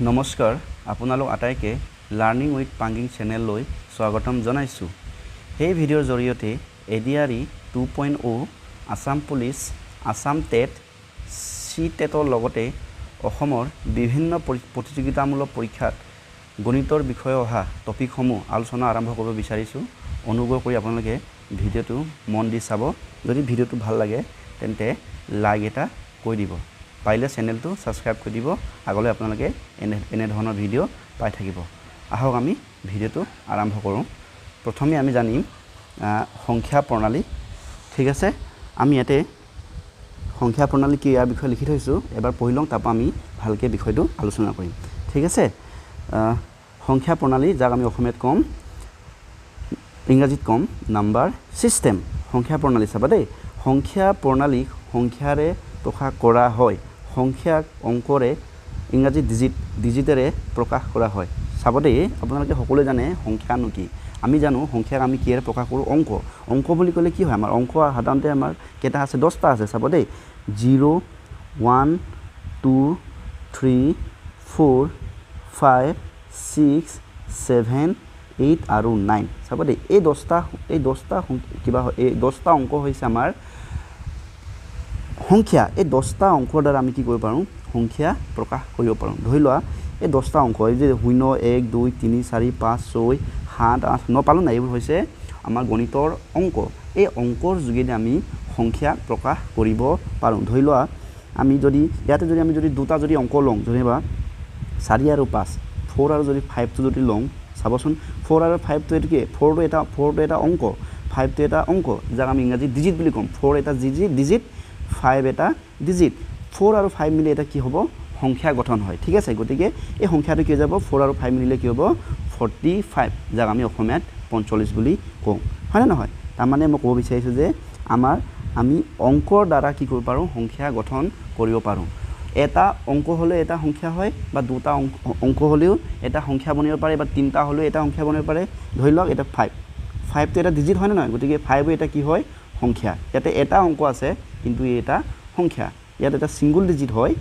নমস্কাৰ আপোনালোক আটাইকে লাৰ্ণিং উইথ পাংগিং চেনেললৈ স্বাগতম জনাইছোঁ। এই ভিডিঅ'ৰ জৰিয়তে ADRE 2.0 Assam police Assam TET টেটৰ লগতে অসমৰ বিভিন্ন প্ৰতিযোগিতামূলক পৰীক্ষাত গণিতৰ বিষয়ে অহা টপিকসমূহ আলোচনা আৰম্ভ কৰিব বিচাৰিছোঁ। অনুগ্ৰহ কৰি আপোনালোকে ভিডিঅ'টো মন দি চাব। যদি ভিডিঅ'টো ভাল লাগে তেন্তে লাইক এটা কৰি দিব। পাৰিলে চেনেলটো ছাবস্ক্ৰাইব কৰি দিব। আগলৈ আপোনালোকে এনে ধৰণৰ ভিডিঅ' পাই থাকিব। আহক আমি ভিডিঅ'টো আৰম্ভ কৰোঁ। প্ৰথমে আমি জানিম সংখ্যা প্ৰণালী। ঠিক আছে, আমি ইয়াতে সংখ্যা প্ৰণালী কি ইয়াৰ বিষয়ে লিখি থৈছোঁ, এবাৰ পঢ়ি লওঁ, তাৰপৰা আমি ভালকৈ বিষয়টো আলোচনা কৰিম। ঠিক আছে, সংখ্যা প্ৰণালী যাক আমি অসমীয়াত ক'ম, ইংৰাজীত ক'ম নাম্বাৰ ছিষ্টেম। সংখ্যা প্ৰণালী চাবা দেই। সংখ্যা প্ৰণালীক সংখ্যাৰে প্ৰকাশ কৰা হয়। সংখ্যাক অংকৰে ইংৰাজী ডিজিটেৰে প্ৰকাশ কৰা হয়। চাব দেই, আপোনালোকে সকলোৱে জানে সংখ্যানো কি। আমি জানো সংখ্যাক আমি কিহেৰে প্ৰকাশ কৰোঁ, অংক বুলি ক'লে কি হয়, আমাৰ অংক সাধাৰণতে আমাৰ কেইটা আছে, 10টা আছে। চাব দেই, 0, 1, 2, 3, 4, 5, 6, 7, 8 আৰু 9। চাব দেই, এই 10টা কিবা হয়, এই 10টা অংক হৈছে আমাৰ সংখ্যা। এই 10টা অংকৰ দ্বাৰা আমি কি কৰিব পাৰোঁ, সংখ্যা প্ৰকাশ কৰিব পাৰোঁ। ধৰি লোৱা এই 10টা অংক, এই যে 0, 1, 2, 3, 4, 5, 6, 7, 8, 9 পালোঁ নাই, এইবোৰ হৈছে আমাৰ গণিতৰ অংক। এই অংকৰ যোগেদি আমি সংখ্যা প্ৰকাশ কৰিব পাৰোঁ। ধৰি লোৱা আমি যদি ইয়াতে আমি দুটা অংক লওঁ, যেনিবা 4 আৰু 5, 4 আৰু 5টো যদি লওঁ, চাবচোন 4 আৰু 5টো এইটো কি, 4টো এটা অংক, 5টো এটা অংক, যাক আমি ইংৰাজী ডিজিট বুলি ক'ম। 4 এটা ডিজিট, 5 এটা ডিজিট। 4 আৰু 5 মিলি এটা কি হ'ব, সংখ্যা গঠন হয়। ঠিক আছে, গতিকে এই সংখ্যাটো কি হৈ যাব, 4 আৰু 5 মিলিলে কি হ'ব, 45, যাক আমি অসমীয়াত 45 বুলি কওঁ, হয়নে নহয়? তাৰমানে মই ক'ব বিচাৰিছোঁ যে আমি অংকৰ দ্বাৰা কি কৰিব পাৰোঁ, সংখ্যা গঠন কৰিব পাৰোঁ। এটা অংক হ'লে এটা সংখ্যা হয়, বা দুটা অংক হ'লেও এটা সংখ্যা বনিব পাৰে, বা তিনিটা হ'লেও এটা সংখ্যা বনিব পাৰে। ধৰি লওক এটা 5টো এটা ডিজিট হয় নে নহয়, গতিকে 5ও এটা কি হয়, সংখ্যা। ইয়াতে এটা অংক আছে, কিন্তু এটা সংখ্যা। ইয়াত এটা ছিংগুল ডিজিট হয়,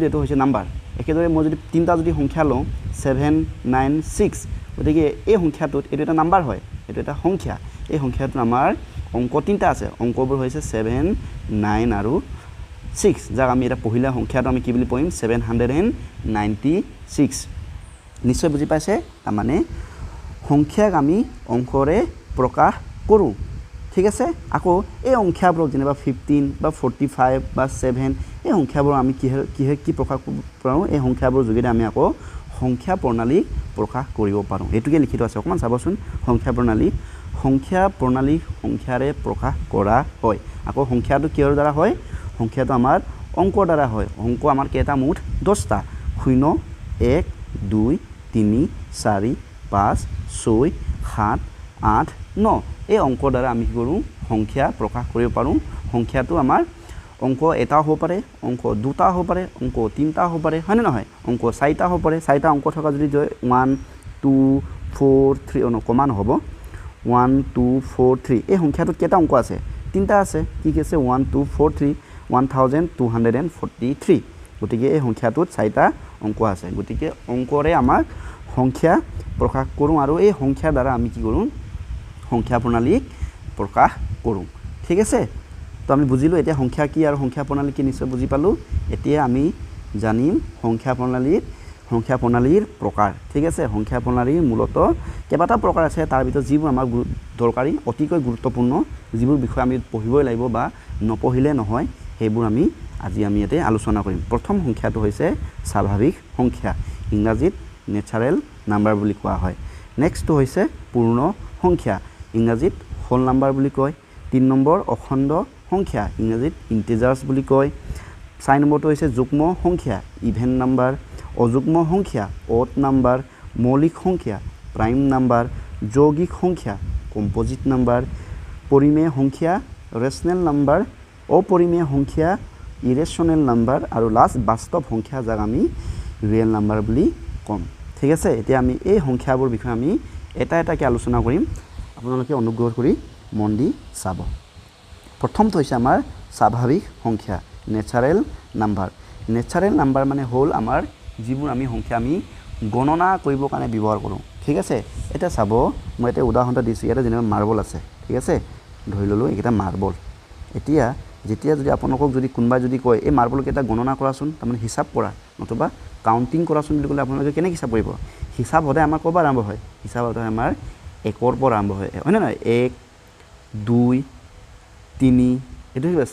এইটো হৈছে নাম্বাৰ। একেদৰে মই যদি তিনিটা সংখ্যা লওঁ, 7, 9, 6, গতিকে এই সংখ্যাটোত এইটো এটা নাম্বাৰ হয়, এইটো এটা সংখ্যা। এই সংখ্যাটোত আমাৰ অংক তিনিটা আছে, অংকবোৰ হৈছে 7, 9 আৰু 6, যাক আমি এটা পহিলা সংখ্যাটো আমি কি বুলি পঢ়িম, 796। নিশ্চয় বুজি পাইছে? তাৰমানে সংখ্যাক আমি অংকৰে প্ৰকাশ কৰোঁ। ঠিক আছে, আকৌ এই সংখ্যাবোৰক যেনিবা 15 বা 45 বা 7, এই সংখ্যাবোৰ আমি কি প্ৰকাশ কৰিব পাৰোঁ, এই সংখ্যাবোৰৰ যোগেদি আমি আকৌ সংখ্যা প্ৰণালী প্ৰকাশ কৰিব পাৰোঁ। এইটোকে লিখি থোৱা আছে, অকণমান চাবচোন। সংখ্যা প্ৰণালী সংখ্যাৰে প্ৰকাশ কৰা হয়। আকৌ সংখ্যাটো কিহৰ দ্বাৰা হয়, সংখ্যাটো আমাৰ অংকৰ দ্বাৰা হয়। অংক আমাৰ কেইটা, মুঠ 10টা। 0, 1, 2, 3, 4, 5, 6, 7, 8, 9, এই অংকৰ দ্বাৰা আমি কি কৰোঁ, সংখ্যা প্ৰকাশ কৰিব পাৰোঁ। সংখ্যাটো আমাৰ অংক এটাও হ'ব পাৰে, অংক দুটা হ'ব পাৰে, অংক তিনিটা হ'ব পাৰে, হয়নে নহয়? অংক 4টা হ'ব পাৰে। 4টা অংক থকা যদি 1, 2, 4, 3 কমা নহ'ব, 1, 2, 4, 3, এই সংখ্যাটোত কেইটা অংক আছে, তিনিটা আছে। কি আছে, 1, 2, 4, 3, 1243। গতিকে এই সংখ্যাটোত 4টা অংক আছে। গতিকে অংকৰে আমাক সংখ্যা প্ৰকাশ কৰোঁ, আৰু এই সংখ্যাৰ দ্বাৰা আমি কি কৰোঁ, সংখ্যা প্ৰণালীক প্ৰকাশ কৰোঁ। ঠিক আছে, তো আমি বুজিলোঁ এতিয়া সংখ্যা কি আৰু সংখ্যা প্ৰণালী কি, নিশ্চয় বুজি পালোঁ। এতিয়া আমি জানিম সংখ্যা প্ৰণালীৰ প্ৰকাৰ। ঠিক আছে, সংখ্যা প্ৰণালীৰ মূলতঃ কেইবাটা প্ৰকাৰ আছে, তাৰ ভিতৰত যিবোৰ আমাৰ দৰকাৰী, অতিকৈ গুৰুত্বপূৰ্ণ, যিবোৰ বিষয় আমি পঢ়িবই লাগিব বা নপঢ়িলে নহয়, সেইবোৰ আজি আমি ইয়াতে আলোচনা কৰিম। প্ৰথম সংখ্যাটো হৈছে স্বাভাৱিক সংখ্যা, ইংৰাজীত নেচাৰেল নাম্বাৰ বুলি কোৱা হয়। নেক্সটটো হৈছে পূৰ্ণ সংখ্যা, ইংৰাজীত হোল নাম্বাৰ বুলি কয়। 3 নম্বৰ অখণ্ড সংখ্যা, ইংৰাজীত ইণ্টিজাৰ্ছ বুলি কয়। 4 নম্বৰটো হৈছে যুগ্ম সংখ্যা, ইভেন নাম্বাৰ। অযুগ্ম সংখ্যা, অড নাম্বাৰ। মৌলিক সংখ্যা, প্ৰাইম নাম্বাৰ। যৌগিক সংখ্যা, কম্পজিট নাম্বাৰ। পৰিমেয় সংখ্যা, ৰেচনেল নাম্বাৰ। অপৰিমেয় সংখ্যা, ইৰেচনেল নাম্বাৰ। আৰু লাষ্ট বাস্তৱ সংখ্যা, যাক আমি ৰিয়েল নাম্বাৰ বুলি ক'ম। ঠিক আছে, এতিয়া আমি এই সংখ্যাবোৰ বিষয়ে আমি এটা এটাকৈ আলোচনা কৰিম। আপোনালোকে অনুগ্ৰহ কৰি মন দি চাব। প্ৰথমটো হৈছে আমাৰ স্বাভাৱিক সংখ্যা, নেচাৰেল নাম্বাৰ। নেচাৰেল নাম্বাৰ মানে হ'ল আমাৰ যিবোৰ আমি সংখ্যা আমি গণনা কৰিবৰ কাৰণে ব্যৱহাৰ কৰোঁ ঠিক আছে এটা চাব মই এটা উদাহৰণ এটা দিছোঁ ইয়াতে যেনিবা মাৰ্বল আছে ঠিক আছে ধৰি ল'লোঁ এইকেইটা মাৰ্বল এতিয়া যেতিয়া যদি আপোনালোকক যদি কোনোবাই যদি কয় এই মাৰ্বলকেইটা গণনা কৰাচোন তাৰমানে হিচাপ কৰা নতুবা কাউণ্টিং কৰাচোন বুলি ক'লে আপোনালোকে কেনেকৈ হিচাপ কৰিব হিচাপ সদায় আমাৰ ক'ৰ পৰা আৰম্ভ হয় হিচাপ সদায় আমাৰ 1ৰ পৰা আৰম্ভ হয় হয়নে নহয় 1 2 3 এইটো কিবা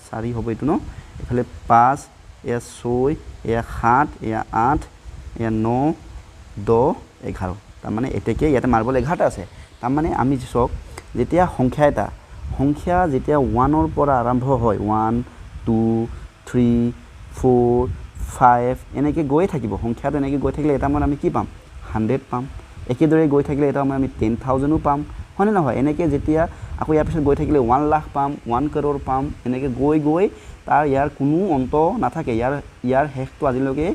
4 হ'ব এইটো ন এইফালে 5 এয়া 6 এয়া 7 এয়া 8 এয়া 9 10 11 তাৰমানে এতেকে ইয়াতে মাৰ্বল 11টা আছে তাৰমানে আমি চাওক যেতিয়া সংখ্যা এটা সংখ্যা যেতিয়া 1ৰ পৰা আৰম্ভ হয় 1 2 3 4 5 এনেকৈ গৈ থাকিব সংখ্যাটো এনেকৈ গৈ থাকিলে এটা মান আমি কি পাম 100 পাম একেদৰে গৈ থাকিলে এটা মান আমি 10,000ও পাম হয়নে নহয় এনেকৈ যেতিয়া আকৌ ইয়াৰ পিছত গৈ থাকিলে 1 লাখ পাম 1 crore পাম এনেকৈ গৈ তাৰ ইয়াৰ কোনো অন্ত নাথাকে ইয়াৰ শেষটো আজিলৈকে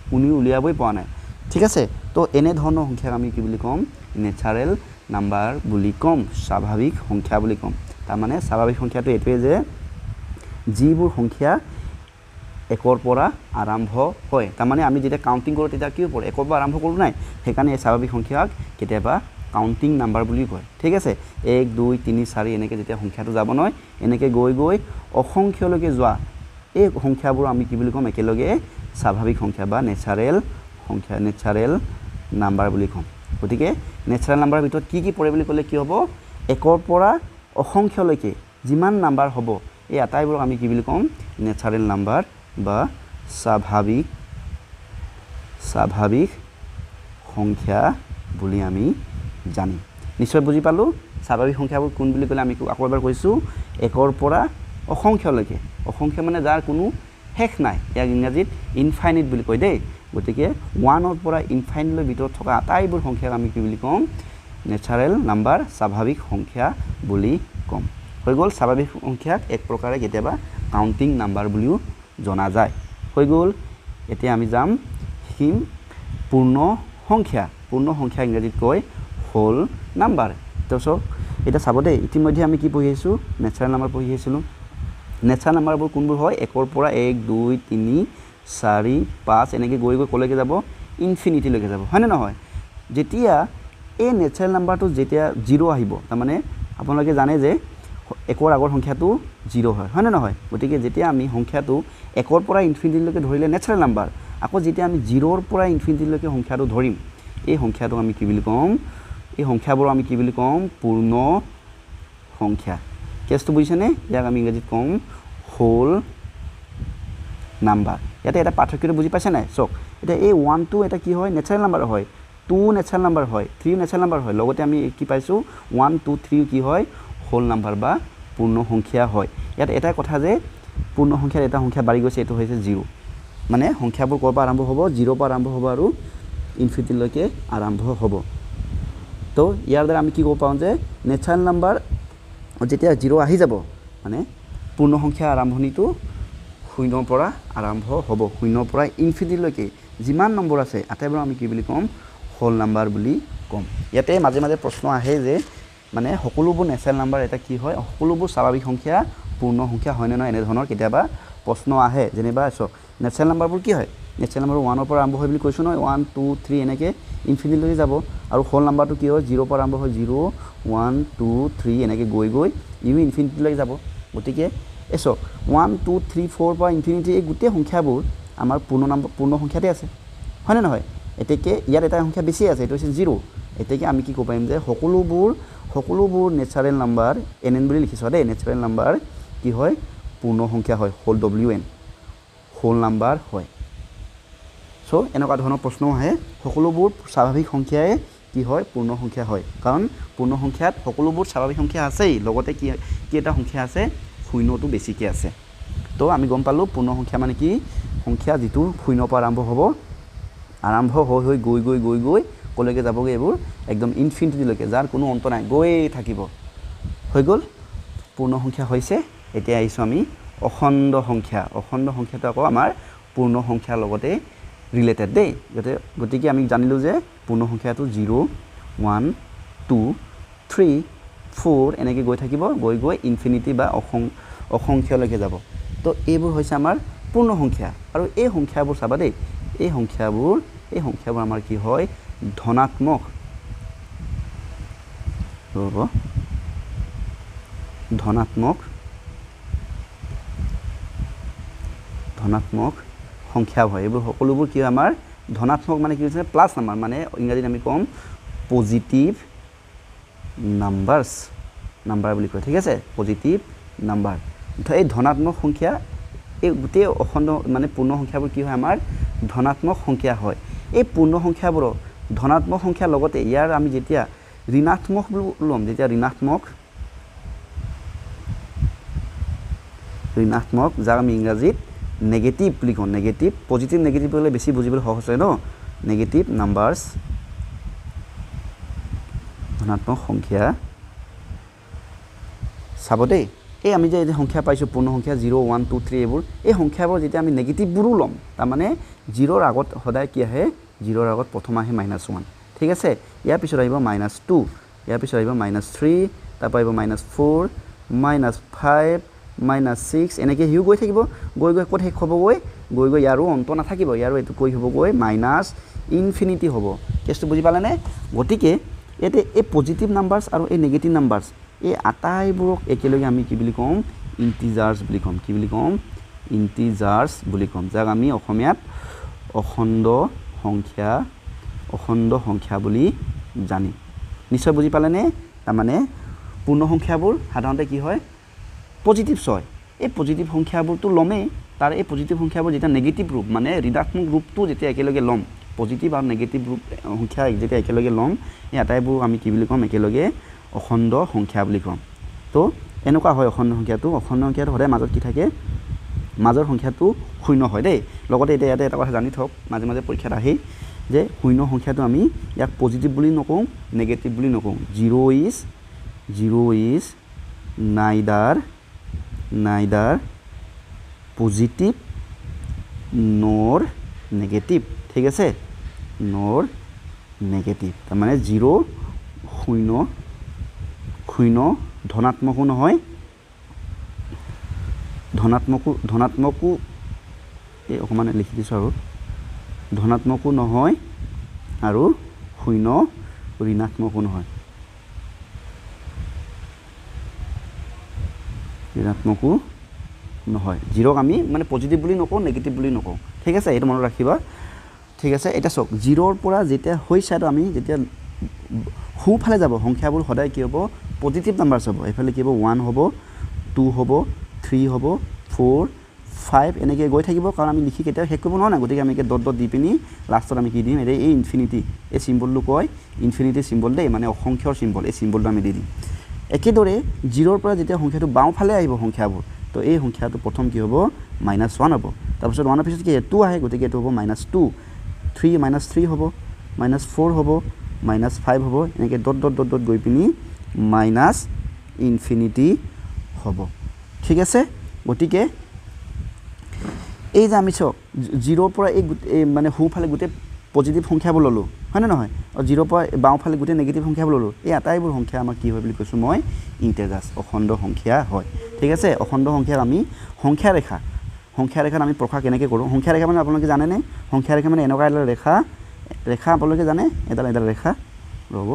কোনো উলিয়াবই পোৱা নাই ঠিক আছে তো এনে ধৰণৰ সংখ্যাক আমি কি বুলি ক'ম নেচাৰেল নাম্বাৰ বুলি ক'ম স্বাভাৱিক সংখ্যা বুলি ক'ম তাৰমানে স্বাভাৱিক সংখ্যাটো এইটোৱে যে যিবোৰ সংখ্যা 1ৰ পৰা আৰম্ভ হয় তাৰমানে আমি যেতিয়া কাউণ্টিং কৰোঁ তেতিয়া কি পৰে 1ৰ পৰা আৰম্ভ কৰোঁ নাই সেইকাৰণে এই স্বাভাৱিক সংখ্যাক কেতিয়াবা কাউণ্টিং নাম্বাৰ বুলি কয় ঠিক আছে 1 2 3 4 এনেকৈ যেতিয়া সংখ্যাটো যাব নহয় এনেকৈ গৈ অসংখ্যলৈকে যোৱা এই সংখ্যাবোৰ আমি কি বুলি ক'ম একেলগে স্বাভাৱিক সংখ্যা বা নেচাৰেল সংখ্যা নেচাৰেল নাম্বাৰ বুলি ক'ম গতিকে নেচাৰেল নাম্বাৰৰ ভিতৰত কি পৰে বুলি ক'লে কি হ'ব 1ৰ পৰা অসংখ্যলৈকে যিমান নাম্বাৰ হ'ব এই আটাইবোৰক আমি কি বুলি ক'ম নেচাৰেল নাম্বাৰ বা স্বাভাৱিক সংখ্যা বুলি আমি জানিম নিশ্চয় বুজি পালোঁ স্বাভাৱিক সংখ্যাবোৰ কোন বুলি ক'লে আমি আকৌ এবাৰ কৈছোঁ 1ৰ পৰা অসংখ্যলৈকে অসংখ্য মানে যাৰ কোনো শেষ নাই ইয়াক ইংৰাজীত ইনফাইনিট বুলি কয় দেই গতিকে 1ৰ পৰা ইনফাইনিটলৈ ভিতৰত থকা আটাইবোৰ সংখ্যাক আমি কি বুলি ক'ম নেচাৰেল নাম্বাৰ স্বাভাৱিক সংখ্যা বুলি ক'ম হৈ গ'ল স্বাভাৱিক সংখ্যাক এক প্ৰকাৰে কেতিয়াবা কাউণ্টিং নাম্বাৰ বুলিও জনা যায় হৈ গ'ল এতিয়া আমি যাম শিকিম পূৰ্ণ সংখ্যা ইংৰাজীত কয় হোল নাম্বাৰ তো চাওক এটা চাব দেই ইতিমধ্যে আমি কি পঢ়ি আহিছোঁ নেচাৰেল নাম্বাৰ পঢ়ি আহিছিলোঁ নেচাৰেল নাম্বাৰবোৰ কোনবোৰ হয় 1ৰ পৰা 1 2 3 4 5 এনেকৈ গৈ ক'লৈকে যাব ইনফিনিটিলৈকে যাব হয়নে নহয় যেতিয়া এই নেচাৰেল নাম্বাৰটো যেতিয়া 0 আহিব তাৰমানে আপোনালোকে জানে যে 1ৰ আগৰ সংখ্যাটো 0 হয়নে নহয় গতিকে যেতিয়া আমি সংখ্যাটো 1ৰ পৰা ইনফিনিটিলৈকে ধৰিলে নেচাৰেল নাম্বাৰ আকৌ যেতিয়া আমি 0ৰ পৰা ইনফিনিটিলৈকে সংখ্যাটো ধৰিম এই সংখ্যাটো আমি কি বুলি ক'ম এই সংখ্যাবোৰ আমি কি বুলি ক'ম পূৰ্ণ সংখ্যা কেছটো বুজিছেনে ইয়াক আমি ইংৰাজীত ক'ম হোল নাম্বাৰ ইয়াতে এটা পাৰ্থক্যটো বুজি পাইছে নাই চাওক এতিয়া এই 1 2 এটা কি হয় নেচাৰেল নাম্বাৰ হয় 2 নেচাৰেল নাম্বাৰ হয় 3 নেচাৰেল নাম্বাৰ হয় লগতে আমি কি পাইছোঁ 1 2 3 কি হয় হোল নাম্বাৰ বা পূৰ্ণ সংখ্যা হয় ইয়াত এটা কথা যে পূৰ্ণ সংখ্যাৰ এটা সংখ্যা বাঢ়ি গৈছে এইটো হৈছে 0 মানে সংখ্যাবোৰ ক'ৰ পৰা আৰম্ভ হ'ব 0ৰ পৰা আৰম্ভ হ'ব আৰু ইনফিনিটিলৈকে আৰম্ভ হ'ব তো ইয়াৰ দ্বাৰা আমি কি ক'ব পাৰোঁ যে নেচাৰেল নাম্বাৰ যেতিয়া 0 আহি যাব মানে পূৰ্ণ সংখ্যা আৰম্ভণিটো 0ৰ পৰা আৰম্ভ হ'ব 0ৰ পৰা ইনফিনিটিলৈকে যিমান নম্বৰ আছে আটাইবোৰ আমি কি বুলি ক'ম হোল নাম্বাৰ বুলি ক'ম ইয়াতে মাজে মাজে প্ৰশ্ন আহে যে মানে সকলোবোৰ নেচাৰেল নাম্বাৰ এটা কি হয় সকলোবোৰ স্বাভাৱিক সংখ্যা পূৰ্ণ সংখ্যা হয়নে নহয় এনেধৰণৰ কেতিয়াবা প্ৰশ্ন আহে যেনিবা চাওক নেচাৰেল নাম্বাৰবোৰ কি হয় নেচাৰেল নাম্বাৰ 1ৰ পৰা আৰম্ভ হয় বুলি কৈছোঁ নহয় 1 2 3 এনেকৈ ইনফিনিটিলৈকে যাব আৰু হোল নাম্বাৰটো কি হয় 0ৰ পৰা আৰম্ভ হয় 0 1 2 3 এনেকৈ গৈ ইনফিনিটিলৈকে যাব গতিকে এই চাওক 1 2 3 4 পৰা ইনফিনিটি এই গোটেই সংখ্যাবোৰ আমাৰ পূৰ্ণ সংখ্যাতে আছে হয়নে নহয় এতেকে ইয়াত এটা সংখ্যা বেছি আছে এইটো হৈছে 0 এতেকে আমি কি ক'ব পাৰিম যে সকলোবোৰ নেচাৰেল নাম্বাৰ NN বুলি লিখিছোঁ দেই নেচাৰেল নাম্বাৰ কি হয় পূৰ্ণ সংখ্যা হয় হোল WN হোল নাম্বাৰ হয় সো এনেকুৱা ধৰণৰ প্ৰশ্ন আহে সকলোবোৰ স্বাভাৱিক সংখ্যাই কি হয় পূৰ্ণ সংখ্যা হয় কাৰণ পূৰ্ণ সংখ্যাত সকলোবোৰ স্বাভাৱিক সংখ্যা আছেই লগতে কি এটা সংখ্যা আছে শূন্যটো বেছিকৈ আছে তো আমি গম পালোঁ পূৰ্ণ সংখ্যা মানে কি সংখ্যা যিটো শূন্যৰ পৰা আৰম্ভ হ'ব আৰম্ভ হৈ গৈ ক'লৈকে যাবগৈ এইবোৰ একদম ইনফিনিটিলৈকে যাৰ কোনো অন্ত নাই গৈয়ে থাকিব হৈ গ'ল পূৰ্ণ সংখ্যা হৈছে এতিয়া আহিছোঁ আমি অখণ্ড সংখ্যাটো আকৌ আমাৰ পূৰ্ণ সংখ্যাৰ লগতে ৰিলেটেড দেই গতিকে আমি জানিলোঁ যে পূৰ্ণ সংখ্যাটো 0 1 2 3 4 এনেকৈ গৈ থাকিব গৈ ইনফিনিটি বা অসংখ্যলৈকে যাব তো এইবোৰ হৈছে আমাৰ পূৰ্ণ সংখ্যা আৰু এই সংখ্যাবোৰ চাবা দেই এই সংখ্যাবোৰ আমাৰ কি হয় ধনাত্মক ৰ'ব ধনাত্মক সংখ্যা হয় এইবোৰ সকলোবোৰ কি আমাৰ ধনাত্মক মানে কি হৈছে প্লাস নাম্বাৰ মানে ইংৰাজীত আমি কম পজিটিভ নাম্বাৰ বুলি কয় ঠিক আছে পজিটিভ নাম্বাৰ এই ধনাত্মক সংখ্যা এই গোটেই অখণ্ড মানে পূৰ্ণ সংখ্যাবোৰ কি হয় আমাৰ ধনাত্মক সংখ্যা হয় এই পূৰ্ণ সংখ্যাবোৰ ধনাত্মক সংখ্যাৰ লগতে ইয়াৰ আমি যেতিয়া ঋণাত্মক লম যেতিয়া ঋণাত্মক যাক আমি ইংৰাজীত নেগেটিভ বুলি কওঁ নেগেটিভ পজিটিভ নেগেটিভ হ'লে বেছি বুজিবলৈ সহজ হয় ন নেগেটিভ নাম্বাৰছ ধনাত্মক সংখ্যা চাব দেই এই আমি যে সংখ্যা পাইছোঁ পূৰ্ণ সংখ্যা 0 1 2 3 এইবোৰ এই সংখ্যাবোৰ যেতিয়া আমি নেগেটিভবোৰো ল'ম তাৰমানে 0ৰ আগত সদায় কি আহে 0ৰ আগত প্ৰথম আহে -1 ঠিক আছে ইয়াৰ পিছত আহিব -2 ইয়াৰ পিছত আহিব -3 তাৰপৰা আহিব -4 -5 -6 এনেকৈ হিউ গৈ থাকিব গৈ ক'ত শেষ হ'বগৈ গৈ ইয়াৰো অন্ত নাথাকিব ইয়াৰো এইটো কৈ হ'বগৈ -ইনফিনিটি হ'ব কেছটো বুজি পালেনে গতিকে ইয়াতে এই পজিটিভ নাম্বাৰছ আৰু এই নেগেটিভ নাম্বাৰছ এই আটাইবোৰক একেলগে আমি কি বুলি কম ইণ্টিজাৰ্ছ বুলি কম কি বুলি কম ইণ্টিজাৰ্ছ বুলি কম যাক আমি অসমীয়াত অখণ্ড সংখ্যা বুলি জানি নিশ্চয় বুজি পালেনে তাৰমানে পূৰ্ণ সংখ্যাবোৰ সাধাৰণতে কি হয় পজিটিভ হয় এই পজিটিভ সংখ্যাবোৰটো ল'মেই তাৰ এই পজিটিভ সংখ্যাবোৰ যেতিয়া নেগেটিভ ৰূপ মানে ঋণাত্মক ৰূপটো যেতিয়া একেলগে ল'ম পজিটিভ আৰু নেগেটিভ ৰূপ সংখ্যা যেতিয়া একেলগে ল'ম এই আটাইবোৰ আমি কি বুলি ক'ম একেলগে অখণ্ড সংখ্যা বুলি ক'ম তো এনেকুৱা হয় অখণ্ড সংখ্যাটো সদায় মাজত কি থাকে মাজৰ সংখ্যাটো শূন্য হয় দেই লগতে এতিয়া ইয়াতে এটা কথা জানি থওক মাজে মাজে পৰীক্ষাত আহি যে শূন্য সংখ্যাটো আমি ইয়াক পজিটিভ বুলি নকওঁ নেগেটিভ বুলি নকওঁ 0 is neither positive nor negative ঠিক আছে nor negative তাৰমানে 0 শূন্য ধনাত্মকো নহয় ধনাত্মকো এই অকণমান লিখি দিছোঁ আৰু ধনাত্মকো নহয় আৰু শূন্য ঋণাত্মকো নহয় ঋণাত্মকো নহয় 0ক আমি মানে পজিটিভ বুলি নকওঁ নেগেটিভ বুলি নকওঁ ঠিক আছে এইটো মনত ৰাখিবা ঠিক আছে এটা চাওক 0ৰ পৰা যেতিয়া হৈ চাইটো আমি যেতিয়া সোঁফালে যাব সংখ্যাবোৰ সদায় কি হ'ব পজিটিভ নাম্বাৰছ হ'ব এইফালে কি হ'ব 1 হ'ব 2 হ'ব 3 হ'ব 4 5 এনেকৈ গৈ থাকিব কাৰণ আমি লিখি কেতিয়াও শেষ কৰিব নোৱাৰোঁ না গতিকে আমি ডট দি পিনি লাষ্টত আমি কি দিম এই ইনফিনিটি এই চিম্বলটো কয় ইনফিনিটি চিম্বল দেই মানে অসংখ্যৰ চিম্বল এই চিম্বলটো আমি দি দিম একেদৰে 0ৰ পৰা যেতিয়া সংখ্যাটো বাওঁফালে আহিব সংখ্যাবোৰ তো এই সংখ্যাটো প্ৰথম কি হ'ব -1 হ'ব তাৰপিছত 1ৰ পিছত কি 2 আহে গতিকে এইটো হ'ব -2 3 -3 হ'ব -4 হ'ব -5 হ'ব এনেকৈ ডট গৈ পিনি ইনফিনিটি হ'ব ঠিক আছে গতিকে এই যে আমি চাওক 0ৰ পৰা এই মানে সোঁফালে গোটেই পজিটিভ সংখ্যাবোৰ ল'লোঁ হয়নে নহয় আৰু 0ৰ পৰা বাওঁফালে গোটেই নেগেটিভ সংখ্যাবোৰ ল'লোঁ এই আটাইবোৰ সংখ্যা আমাৰ কি হয় বুলি কৈছোঁ মই ইণ্টিজাৰ্ছ অখণ্ড সংখ্যা হয় ঠিক আছে অখণ্ড সংখ্যাৰ আমি সংখ্যা ৰেখাত আমি প্ৰকাশ কেনেকৈ কৰোঁ সংখ্যা ৰেখা মানে আপোনালোকে জানেনে সংখ্যা ৰেখা মানে এনেকুৱা এডাল ৰেখা আপোনালোকে জানে এডাল ৰেখা ৰ'ব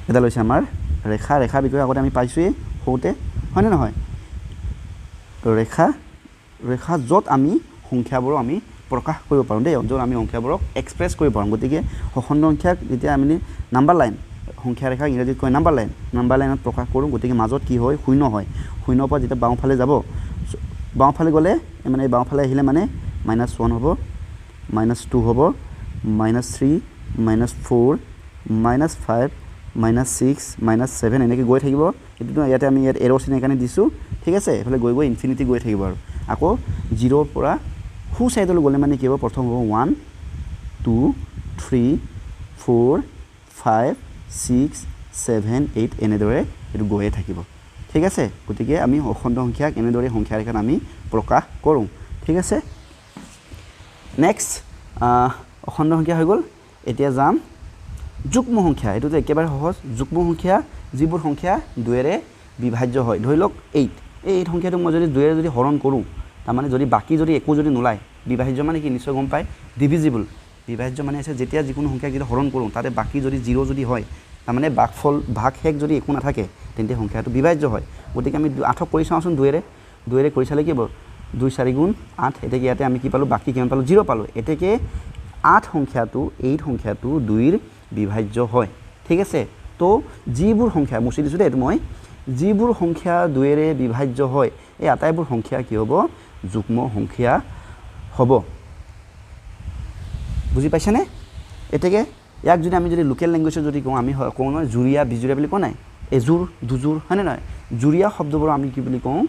এডাল হৈছে আমাৰ ৰেখাৰ বিষয়ে আগতে আমি পাইছোঁৱেই সৰুতে হয়নে নহয় ৰেখা য'ত আমি সংখ্যাবোৰক আমি প্ৰকাশ কৰিব পাৰোঁ দেই য'ত আমি সংখ্যাবোৰক এক্সপ্ৰেছ কৰিব পাৰোঁ গতিকে অখণ্ড সংখ্যাক যেতিয়া আমি নাম্বাৰ লাইন সংখ্যা ৰেখাক ইংৰাজীত কয় নাম্বাৰ লাইনত প্ৰকাশ কৰোঁ গতিকে মাজত কি হয় শূন্য হয় শূন্যৰ পৰা যেতিয়া বাওঁফালে যাব বাওঁফালে গ'লে মানে বাওঁফালে আহিলে মানে -1 হ'ব -2 হ'ব -3 -4 -5 -6 -7 এনেকৈ গৈ থাকিব এইটোতো ইয়াতে আমি ইয়াত এৰ' চিন এইকাৰণে দিছোঁ ঠিক আছে এইফালে গৈ ইনফিনিটি গৈ থাকিব আৰু আকৌ 0ৰ পৰা সোঁ চাইডলৈ গ'লে মানে কি হ'ব প্ৰথম হ'ব 1 2 3 4 5 6 7 8 এনেদৰে এইটো গৈয়ে থাকিব ঠিক আছে গতিকে আমি অখণ্ড সংখ্যাক এনেদৰে সংখ্যা ৰেখাত আমি প্ৰকাশ কৰোঁ ঠিক আছে নেক্সট অখণ্ড সংখ্যা হৈ গ'ল এতিয়া যাম যুগ্ম সংখ্যা এইটোতো একেবাৰে সহজ যুগ্ম সংখ্যা যিবোৰ সংখ্যা 2ৰে বিভাজ্য হয় ধৰি লওক 8 এই সংখ্যাটো মই যদি 2ৰে যদি হৰণ কৰোঁ তাৰমানে যদি বাকী যদি একো যদি নোলায় বিভাজ্য মানে কি নিশ্চয় গম পায় ডিভিজিবল বিভাজ্য মানে আছে যেতিয়া যিকোনো সংখ্যাক যদি হৰণ কৰোঁ তাতে বাকী যদি 0 যদি হয় তাৰমানে ভাগশেষ যদি একো নাথাকে তেন্তে সংখ্যাটো বিভাজ্য হয় গতিকে আমি 8ক কৰি চাওঁচোন 2ৰে কৰি চালে কি হ'ব 2 4 গুণ 8 এতেকে ইয়াতে আমি কি পালোঁ বাকী কিমান পালোঁ 0 পালোঁ এতেকে 8 সংখ্যাটো 2ৰ বিভাজ্য হয় ঠিক আছে তো যিবোৰ সংখ্যা মুছি দিছোঁ দেই এইটো মই যিবোৰ সংখ্যা 2ৰে বিভাজ্য হয় এই আটাইবোৰ সংখ্যা কি হ'ব যুগ্ম সংখ্যা হ'ব বুজি পাইছানে এতেকে ইয়াক যদি আমি যদি লোকেল ল্যাঙ্গুৱেজত যদি কওঁ আমি কওঁ নহয় জুৰিয়া বিজুৰিয়া বুলি কোৱা নাই এজোৰ দুজোৰ হয়নে নহয় জুৰিয়া শব্দবোৰ আমি কি বুলি কওঁ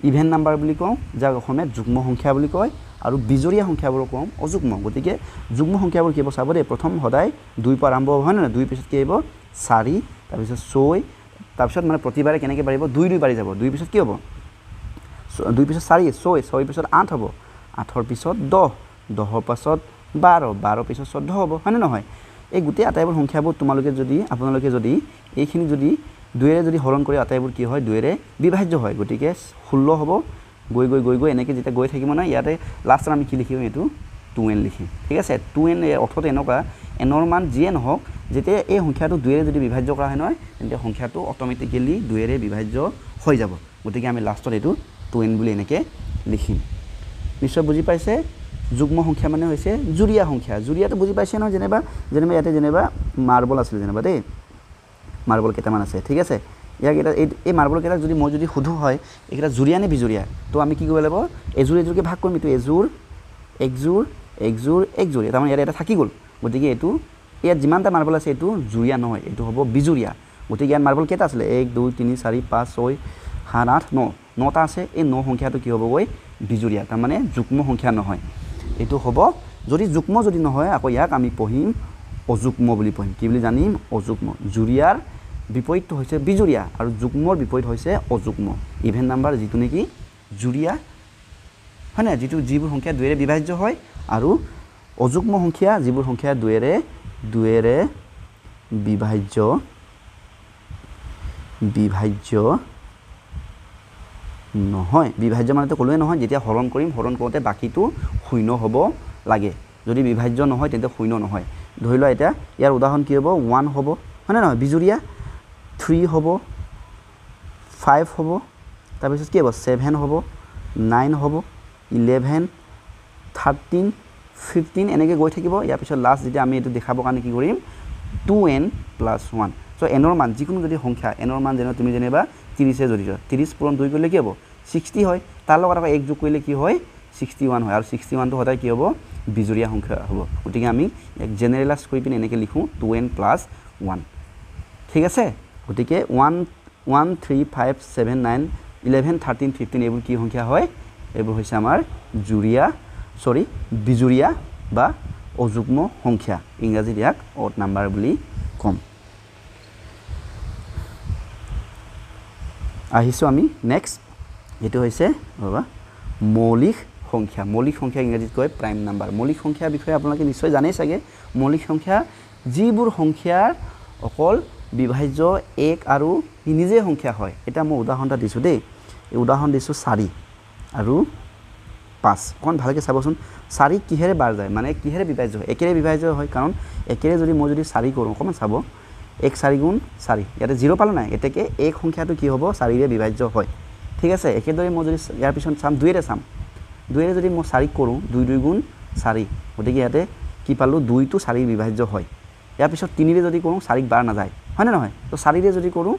ইভেন নাম্বাৰ বুলি কওঁ যাক অসমীয়াত যুগ্ম সংখ্যা বুলি কয় আৰু বিজুৰিয়া সংখ্যাবোৰক কওঁ অযুগ্ম গতিকে যুগ্ম সংখ্যাবোৰ কি হ'ব চাব দেই প্ৰথম সদায় 2 পৰা আৰম্ভ হ'ব হয় নহয় 2 পিছত কি আহিব 4 তাৰপিছত 6 তাৰপিছত মানে প্ৰতিবাৰে কেনেকৈ বাঢ়িব 2 বাঢ়ি যাব 2 পিছত কি হ'ব 2 পিছত 4 6 পিছত 8 হ'ব 8ৰ পিছত 10 10ৰ পাছত 12 পিছত 14 হ'ব হয়নে নহয় এই গোটেই আটাইবোৰ সংখ্যাবোৰ আপোনালোকে যদি এইখিনি যদি 2ৰে যদি হৰণ কৰি আটাইবোৰ কি হয় 2ৰে বিভাজ্য হয় গতিকে 16 হ'ব গৈ এনেকৈ যেতিয়া গৈ থাকিব না ইয়াতে লাষ্টত আমি কি লিখিম এইটো 2n লিখিম ঠিক আছে 2n অৰ্থতে এনেকুৱা এনৰ মান যিয়ে নহওক যেতিয়া এই সংখ্যাটো 2ৰে যদি বিভাজ্য কৰা হয় নহয় তেন্তে সংখ্যাটো অট'মেটিকেলি 2ৰে বিভাজ্য হৈ যাব গতিকে আমি লাষ্টত এইটো 2n বুলি এনেকৈ লিখিম নিশ্চয় বুজি পাইছে যুগ্ম সংখ্যা মানে হৈছে জুৰিয়া সংখ্যা জুৰিয়াটো বুজি পাইছে নহয় যেনিবা ইয়াতে মাৰ্বল আছিল যেনিবা দেই মাৰ্বল কেইটামান আছে ঠিক আছে ইয়াক এটা এই মাৰ্বল কেইটা যদি মই যদি সুধো হয় এইকেইটা জুৰিয়া নে বিজুৰিয়া তো আমি কি কৰিব লাগিব এজোৰকে ভাগ কৰিম এইটো একজোৰ তাৰমানে ইয়াত এটা থাকি গ'ল গতিকে এইটো ইয়াত যিমানটা মাৰ্বল আছে এইটো জুৰিয়া নহয় এইটো হ'ব বিজুৰিয়া গতিকে ইয়াত মাৰ্বল কেইটা আছিলে 1 2 3 4 5 6 7 8 9 9টা আছে এই 9 সংখ্যাটো কি হ'বগৈ বিজুৰিয়া তাৰমানে যুগ্ম সংখ্যা নহয় এইটো হ'ব যদি যুগ্ম যদি নহয় আকৌ ইয়াক আমি পঢ়িম অযুগ্ম বুলি পঢ়িম কি বুলি জানিম অযুগ্ম জুৰিয়াৰ বিপৰীতটো হৈছে বিজুৰিয়া আৰু যুগ্মৰ বিপৰীত হৈছে অযুগ্ম ইভেন নাম্বাৰ যিটো নেকি জুৰিয়া হয় না যিবোৰ সংখ্যা 2ৰে বিভাজ্য হয় আৰু অযুগ্ম সংখ্যা যিবোৰ সংখ্যা 2ৰে বিভাজ্য নহয় বিভাজ্য মানে তো ক'লোৱে নহয় যেতিয়া হৰণ কৰিম হৰণ কৰোঁতে বাকীটো শূন্য হ'ব লাগে যদি বিভাজ্য নহয় তেন্তে শূন্য নহয় ধৰি লোৱা এতিয়া ইয়াৰ উদাহৰণ কি হ'ব 1 হ'ব হয়নে নহয় বিজুৰিয়া 3 হ'ব 5 হ'ব তাৰপিছত কি হ'ব 7 হ'ব 9 হ'ব 11 13 15 এনেকৈ গৈ থাকিব ইয়াৰ পিছত লাষ্ট যেতিয়া আমি এইটো দেখাবৰ কাৰণে কি কৰিম 2n + 1 চ' এনৰ মান যিকোনো যদি সংখ্যা এনৰ মান যেনে তুমি যেনিবা 30 যদি 30 পূৰণ 2 কৰিলে কি হ'ব 60 হয় তাৰ লগত আকৌ 1 যোগ কৰিলে কি হয় 61 হয় আৰু 61টো সদায় কি হ'ব বিজুৰিয়া সংখ্যা হ'ব গতিকে আমি এক জেনেৰেলাইজ কৰি পিনে এনেকৈ লিখোঁ 2n + 1 ঠিক আছে গতিকে 1 3 5 7 9 11 13 15 এইবোৰ কি সংখ্যা হয় এইবোৰ হৈছে আমাৰ বিজুৰিয়া বা অযুগ্ম সংখ্যা ইংৰাজীত ইয়াক অড নাম্বাৰ বুলি ক'ম আহিছোঁ আমি নেক্সট এইটো হৈছে মৌলিক সংখ্যা ইংৰাজীত কয় প্ৰাইম নাম্বাৰ মৌলিক সংখ্যাৰ বিষয়ে আপোনালোকে নিশ্চয় জানেই চাগে মৌলিক সংখ্যা যিবোৰ সংখ্যাৰ অকল বিভাজ্য 1 আৰু নিজে সংখ্যা হয় এটা মই উদাহৰণ এটা দিছোঁ দেই এই উদাহৰণ দিছোঁ 4 আৰু 5 অকণ ভালকৈ চাবচোন 4 কিহেৰে বাৰ যায় মানে কিহেৰে বিভাজ্য হয় একেৰে বিভাজ্য হয় কাৰণ একেৰে যদি মই 4 কৰোঁ অকণমান চাব 1 4 গুণ 4 ইয়াতে 0 পালোঁ নাই এতেকে এক সংখ্যাটো কি হ'ব 4ৰে বিভাজ্য হয় ঠিক আছে একেদৰে মই যদি ইয়াৰ পিছত চাম 2ৰে চাম 2ৰে যদি মই 4 কৰোঁ 2 2 গুণ 4 গতিকে ইয়াতে কি পালোঁ 2টো 4ৰ বিভাজ্য হয় ইয়াৰ পিছত 3ৰে যদি কৰোঁ 4ক বাৰ নাযায় হয়নে নহয় তো 4ৰে যদি কৰোঁ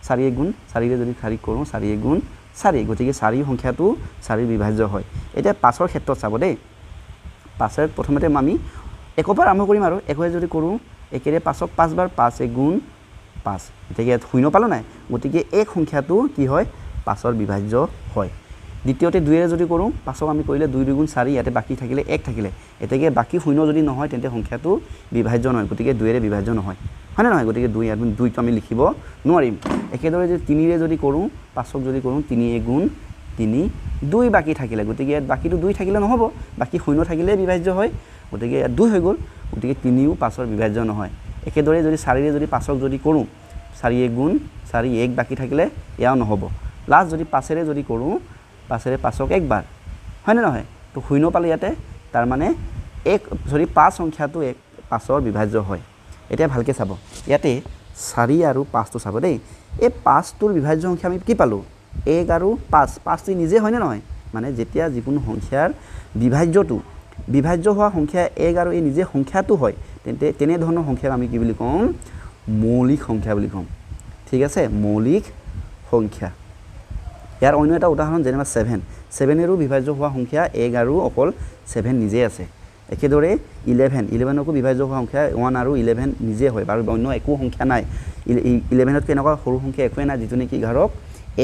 4 গুণ 4ৰে যদি 4 কৰোঁ 4 গুণ 4 গতিকে 4 সংখ্যাটো 4ৰ বিভাজ্য হয় এতিয়া 5ৰ ক্ষেত্ৰত চাব দেই 5ৰ প্ৰথমতে আমি 1ৰ পৰা আৰম্ভ কৰিম আৰু 1ৰে যদি কৰোঁ একেৰে 5ক 5 বাৰ 5 গুণ 5 গতিকে ইয়াত শূন্য পালোঁ নাই গতিকে এক সংখ্যাটো কি হয় 5ৰ বিভাজ্য হয় দ্বিতীয়তে 2ৰে যদি কৰোঁ 5ক আমি কৰিলে 2 2 গুণ 4 ইয়াতে বাকী থাকিলে 1 থাকিলে এতেকে বাকী শূন্য যদি নহয় তেন্তে সংখ্যাটো বিভাজ্য নহয় গতিকে 2ৰে বিভাজ্য নহয় হয়নে নহয় গতিকে 2টো আমি লিখিব নোৱাৰিম একেদৰে যদি 3ৰে যদি কৰোঁ 5ক যদি কৰোঁ 3 গুণ 3 2 বাকী থাকিলে গতিকে ইয়াত বাকীটো 2 থাকিলে নহ'ব বাকী শূন্য থাকিলে বিভাজ্য হয় গতিকে ইয়াত 2 হৈ গ'ল গতিকে 3ও 5ৰ বিভাজ্য নহয় একেদৰে যদি 4ৰে যদি 5ক যদি কৰোঁ 4 গুণ 4 1 বাকী থাকিলে এয়াও নহ'ব লাষ্ট যদি 5ৰে যদি কৰোঁ 5ৰে 5ক একবাৰ হয়নে নহয় তো 0 পালে ইয়াতে তাৰ মানে 5 সংখ্যাটো 5ৰ বিভাজ্য হয় এতিয়া ভালকে চাব ইয়াতে 4 আৰু 5 টো চাব দেই এই 5 টোৰ বিভাজ্য সংখ্যা আমি কি পালো 1 আৰু 5 টো নিজে হয় নে নহয় মানে যেতিয়া যিকোনো সংখ্যাৰ বিভাজ্য হোৱা সংখ্যা 1 আৰু এই নিজে সংখ্যাটো হয় তেনে ধৰণৰ সংখ্যাক আমি কি বুলি কম মৌলিক সংখ্যা বুলি কম ঠিক আছে মৌলিক সংখ্যা ইয়াৰ অন্য এটা উদাহৰণ যেনেবা 7 এৰো বিভাজ্য হোৱা সংখ্যা 1 আৰু অকল 7 নিজে আছে একেদৰে 11কো বিভাজ্য হোৱা সংখ্যা 1 আৰু 11 নিজে হয় বাৰু অন্য একো সংখ্যা নাই 11 তকৈ এনেকুৱা সৰু সংখ্যা একোৱে নাই যিটো নেকি 11ক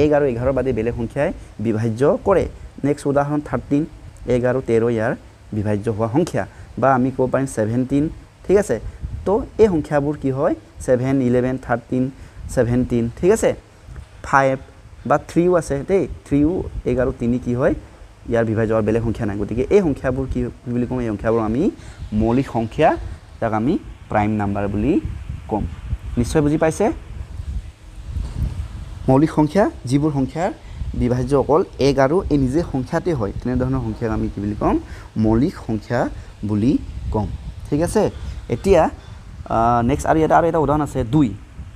1 আৰু 11 বাদে বেলেগ সংখ্যাই বিভাজ্য কৰে নেক্সট উদাহৰণ 13 1 আৰু 13 ইয়াৰ বিভাজ্য হোৱা সংখ্যা বা আমি ক'ব পাৰিম 17 ঠিক আছে তো এই সংখ্যাবোৰ কি হয় 7 11 13 17 ঠিক আছে 5 বা 3 আছে দেই 3 1 আৰু 3 কি হয় ইয়াৰ বিভাজ্য আৰু বেলেগ সংখ্যা নাই গতিকে এই সংখ্যাবোৰ কি বুলি কম এই সংখ্যাবোৰ আমি মৌলিক সংখ্যা যাক আমি প্ৰাইম নাম্বাৰ বুলি কম নিশ্চয় বুজি পাইছে মৌলিক সংখ্যা যিবোৰ সংখ্যাৰ বিভাজ্য অকল 1 আৰু এই নিজে সংখ্যাতে হয় তেনে ধৰণৰ সংখ্যাক আমি কি বুলি কম মৌলিক সংখ্যা বুলি কম ঠিক আছে এতিয়া নেক্সট আৰু এটা উদাহৰণ আছে 2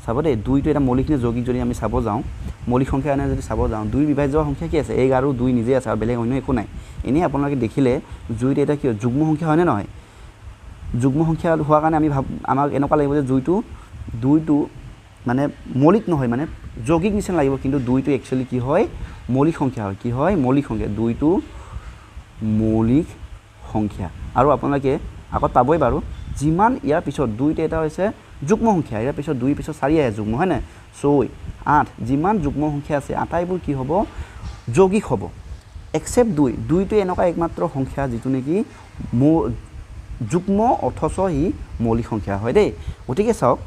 চাব দেই 2 টো এটা মৌলিক নে যৌগিক যদি আমি চাব যাওঁ মৌলিক সংখ্যা এনে যদি চাব যাওঁ 2 বিভাজ্য সংখ্যা কি আছে 1 আৰু 2 নিজে আছে আৰু বেলেগ অন্য একো নাই এনে আপোনালোকে দেখিলে 2 এটা কি যুগ্ম সংখ্যা হয় নে নহয় যুগ্ম সংখ্যা হোৱাৰ কাৰণে আমি আমাক এনেকুৱা লাগিব যে 2 টো মানে মৌলিক নহয় মানে যৌগিক নিচিনা লাগিব কিন্তু 2 টো একচুয়ালি কি হয় মৌলিক সংখ্যা হয় কি হয় মৌলিক সংখ্যা 2 টো মৌলিক সংখ্যা আৰু আপোনালোকে আগত পাবই বাৰু যিমান ইয়াৰ পিছত 2 এটা হৈছে যুগ্ম সংখ্যা ইয়াৰ পিছত 2 পিছত 4 আহে যুগ্ম হয় না 6 8 যিমান যুগ্ম সংখ্যা আছে আটাইবোৰ কি হ'ব যৌগিক হ'ব এক্সেপ্ট 2 টো এনেকুৱা একমাত্ৰ সংখ্যা যিটো নেকি যুগ্ম অথচ ই মৌলিক সংখ্যা হয় দেই গতিকে চাওক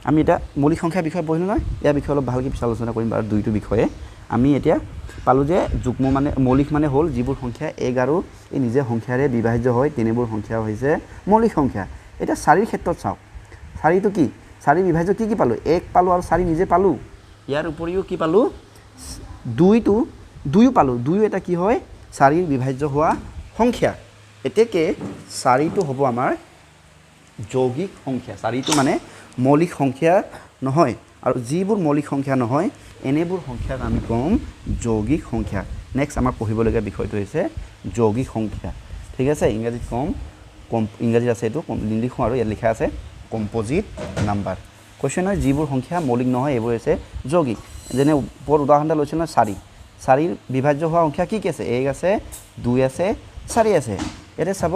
আমি এটা মৌলিক সংখ্যাৰ বিষয়ে পঢ়িলো নহয় ইয়াৰ বিষয়ে অলপ ভালকৈ পিছত আলোচনা কৰিম বাৰু 2 টো বিষয়ে আমি এতিয়া পালো যে যুগ্ম মানে মৌলিক মানে হ'ল যিবোৰ সংখ্যা 1 আৰু এই নিজে সংখ্যাৰে বিভাজ্য হয় তেনেবোৰ সংখ্যা হৈছে মৌলিক সংখ্যা এটা 4ৰ ক্ষেত্ৰত চাওক 4 টো কি 4 বিভাজ্য কি পালো 1 পালো আৰু 4 নিজে পালো ইয়াৰ উপৰিও কি পালো 2 পালো 2 এটা কি হয় 4ৰ বিভাজ্য হোৱা সংখ্যা এতেকে 4 টো হ'ব আমাৰ যৌগিক সংখ্যা 4 টো মানে মৌলিক সংখ্যা নহয় আৰু যিবোৰ মৌলিক সংখ্যা নহয় এনেবোৰ সংখ্যাক আমি কম যৌগিক সংখ্যা নেক্সট আমাৰ পঢ়িবলগীয়া বিষয়টো হৈছে যৌগিক সংখ্যা ঠিক আছে ইংৰাজীত ইংৰাজীত আছে এইটো লিখোঁ আৰু ইয়াত লিখা আছে কম্পোজিট নাম্বাৰ কোৱেশ্চন হয় যিবোৰ সংখ্যা মৌলিক নহয় এইবোৰ হৈছে যৌগিক যেনে ওপৰত উদাহৰণ এটা লৈছিল নহয় 4ৰ বিভাজ্য হোৱা সংখ্যা কি আছে 1 আছে 2 আছে 4 আছে ইয়াতে চাব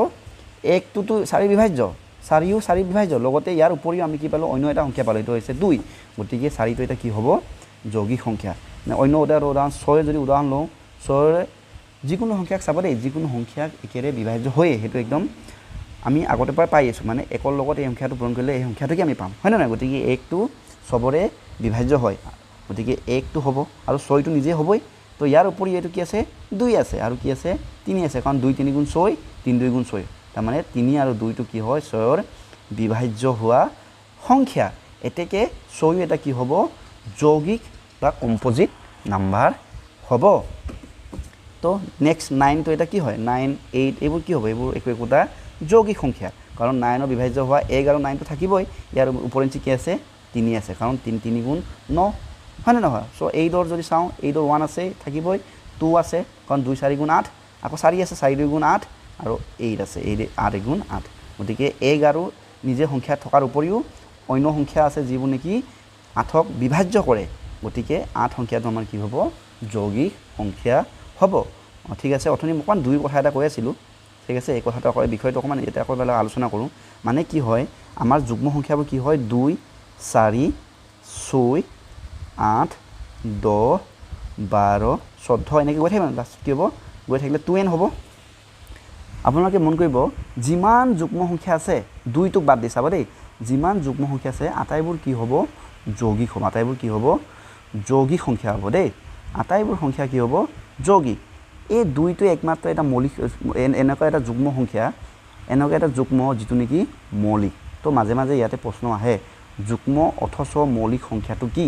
1 টো 4 বিভাজ্য 4 বিভাজ্য লগতে ইয়াৰ উপৰিও আমি কি পালো অন্য এটা সংখ্যা পালো এইটো হৈছে 2 গতিকে 4 টো এটা কি হ'ব যৌগিক সংখ্যা অন্য উদাহৰণ 6 যদি উদাহৰণ লওঁ 6 যিকোনো সংখ্যাক চাব দেই যিকোনো সংখ্যাক একেৰে বিভাজ্য হয় সেইটো একদম আমি আগতে পাই আছো মানে 1ৰ লগত এই সংখ্যাটো পূৰণ কৰিলে এই সংখ্যাটোকে আমি পাম হয় না গতিকে 1 টো সবৰে বিভাজ্য হয় গতিকে 1 টো হ'ব আৰু 6 টো নিজে হ'বই তো ইয়াৰ উপৰি এটো কি আছে 2 আছে আৰু কি আছে 3 আছে কাৰণ 2 3 গুণ 6 3 2 গুণ 6 তাৰ মানে 3 আৰু 2 টো কি হয় 6ৰ বিভাজ্য হোৱা সংখ্যা এতেকে 6 এটা কি হ'ব যৌগিক বা কম্পোজিট নাম্বাৰ হ'ব তো নেক্সট 9 টো এটা কি হয় 9 8 এইবোৰ কি হ'ব এইবোৰ একোটা যৌগিক সংখ্যা কাৰণ 9ৰ বিভাজ্য হোৱা 1 আৰু 9 টো থাকিবই ইয়াৰ উপৰিঞ্চি কি আছে 3 আছে কাৰণ 3 গুণ 9 হয় না নহয় সো 8ৰ যদি চাওঁ 8ৰ 1 আছে থাকিবই 2 আছে কাৰণ 2 4 গুণ 8 আকৌ 4 আছে 4 2 গুণ 8 আৰু 8 আছে 8 গুণ 8 গতিকে 1 আৰু নিজে সংখ্যা থকাৰ উপৰিও অন্য সংখ্যা আছে যিবোৰ নেকি 8ক বিভাজ্য কৰে গতিকে 8 সংখ্যাটো আমাৰ কি হ'ব যৌগিক সংখ্যা হ'ব ঠিক আছে অথনি অকমান 2 কথা এটা কৈ আছিলো ঠিক আছে এই কথাটো আকৌ বিষয়টো অকমান এটা আকৌ আলোচনা কৰোঁ মানে কি হয় আমাৰ যুগ্ম সংখ্যাবোৰ কি হয় 2 4 6 8 10 12 14 এনেকৈ গৈ থাকিব লাষ্ট কি হ'ব গৈ থাকিলে 2n হ'ব আপোনালোকে মন কৰিব যিমান যুগ্ম সংখ্যা আছে 2 টোক বাদ দি চাব দেই যিমান যুগ্ম সংখ্যা আছে আটাইবোৰ কি হ'ব যৌগিক হ'ব আটাইবোৰ কি হ'ব যৌগিক সংখ্যা হ'ব দেই আটাইবোৰ সংখ্যা কি হ'ব যৌগিক এই 2 টো একমাত্ৰ এটা মৌলিক এনেকুৱা এটা যুগ্ম সংখ্যা এনেকুৱা এটা যুগ্ম যিটো নেকি মৌলিক তো মাজে মাজে ইয়াতে প্ৰশ্ন আহে যুগ্ম অথচ মৌলিক সংখ্যাটো কি